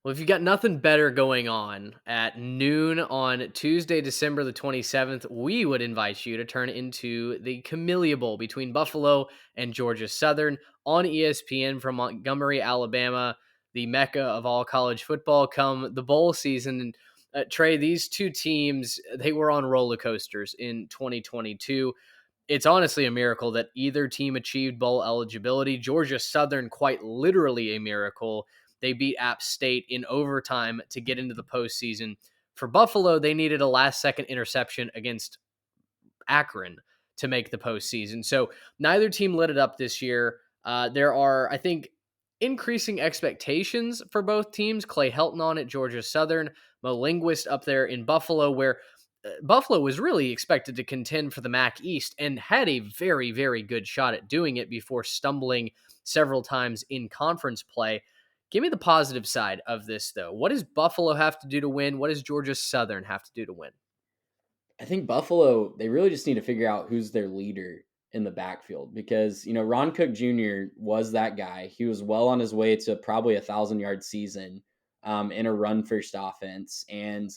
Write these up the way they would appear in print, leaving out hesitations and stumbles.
Well, if you got nothing better going on at noon on Tuesday, December the 27th, we would invite you to turn into the Camellia Bowl between Buffalo and Georgia Southern on ESPN from Montgomery, Alabama, the mecca of all college football come the bowl season. And Trey, these two teams, they were on roller coasters in 2022. It's honestly a miracle that either team achieved bowl eligibility. Georgia Southern, quite literally a miracle. They beat App State in overtime to get into the postseason. For Buffalo, they needed a last second interception against Akron to make the postseason. So neither team lit it up this year. There are, I think, increasing expectations for both teams. Clay Helton on at Georgia Southern, Mo Linguist up there in Buffalo, where Buffalo was really expected to contend for the MAC East and had a very, very good shot at doing it before stumbling several times in conference play. Give me the positive side of this, though. What does Buffalo have to do to win? What does Georgia Southern have to do to win? I think Buffalo, they really just need to figure out who's their leader in the backfield because, Ron Cook Jr. was that guy. He was well on his way to probably 1,000-yard season in a run first offense. And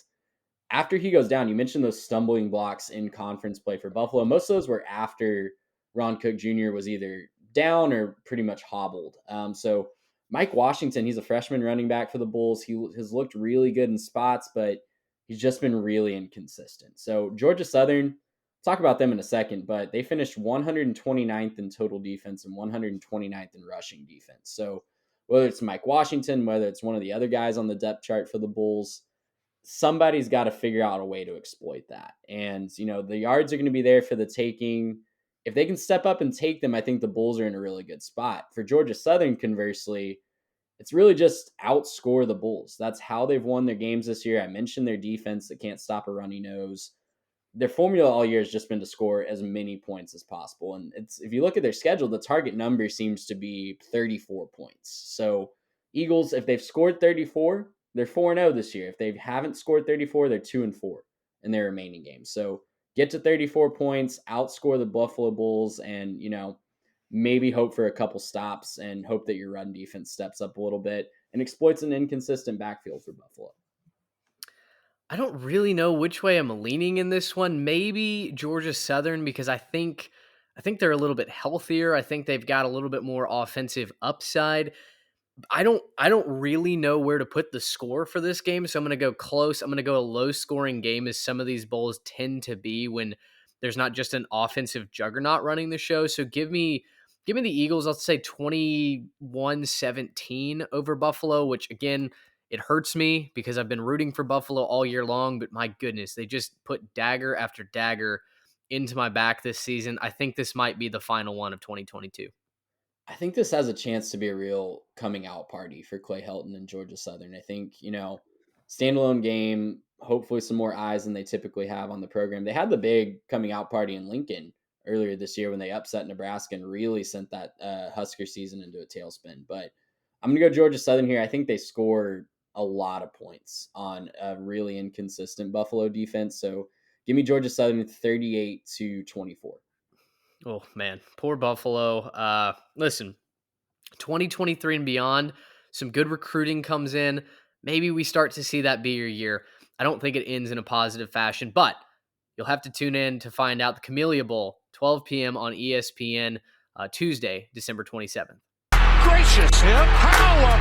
after he goes down, you mentioned those stumbling blocks in conference play for Buffalo. Most of those were after Ron Cook Jr. was either down or pretty much hobbled. So Mike Washington, he's a freshman running back for the Bulls. He has looked really good in spots, but he's just been really inconsistent. So Georgia Southern, talk about them in a second, but they finished 129th in total defense and 129th in rushing defense. So whether it's Mike Washington, whether it's one of the other guys on the depth chart for the Bulls, somebody's got to figure out a way to exploit that. And, the yards are going to be there for the taking. If they can step up and take them, I think the Bulls are in a really good spot. For Georgia Southern, conversely, it's really just outscore the Bulls. That's how they've won their games this year. I mentioned their defense that can't stop a runny nose. Their formula all year has just been to score as many points as possible. And if you look at their schedule, the target number seems to be 34 points. So Eagles, if they've scored 34, they're 4-0 this year. If they haven't scored 34, they're 2-4 in their remaining games. So get to 34 points, outscore the Buffalo Bulls, and, maybe hope for a couple stops and hope that your run defense steps up a little bit and exploits an inconsistent backfield for Buffalo. I don't really know which way I'm leaning in this one. Maybe Georgia Southern, because I think they're a little bit healthier. I think they've got a little bit more offensive upside. I don't really know where to put the score for this game, so I'm going to go close. I'm going to go a low scoring game, as some of these bowls tend to be when there's not just an offensive juggernaut running the show. So give me the Eagles. I'll say 21-17 over Buffalo, which again, it hurts me because I've been rooting for Buffalo all year long, but my goodness, they just put dagger after dagger into my back this season. I think this might be the final one of 2022. I think this has a chance to be a real coming out party for Clay Helton and Georgia Southern. I think, standalone game, hopefully some more eyes than they typically have on the program. They had the big coming out party in Lincoln earlier this year when they upset Nebraska and really sent that Husker season into a tailspin. But I'm going to go Georgia Southern here. I think they score a lot of points on a really inconsistent Buffalo defense. So give me Georgia Southern 38-24. Oh man, poor Buffalo. Listen, 2023 and beyond, some good recruiting comes in. Maybe we start to see that be your year. I don't think it ends in a positive fashion, but you'll have to tune in to find out. The Camellia Bowl, 12 p.m. on ESPN, Tuesday, December 27th. Gracious him. How about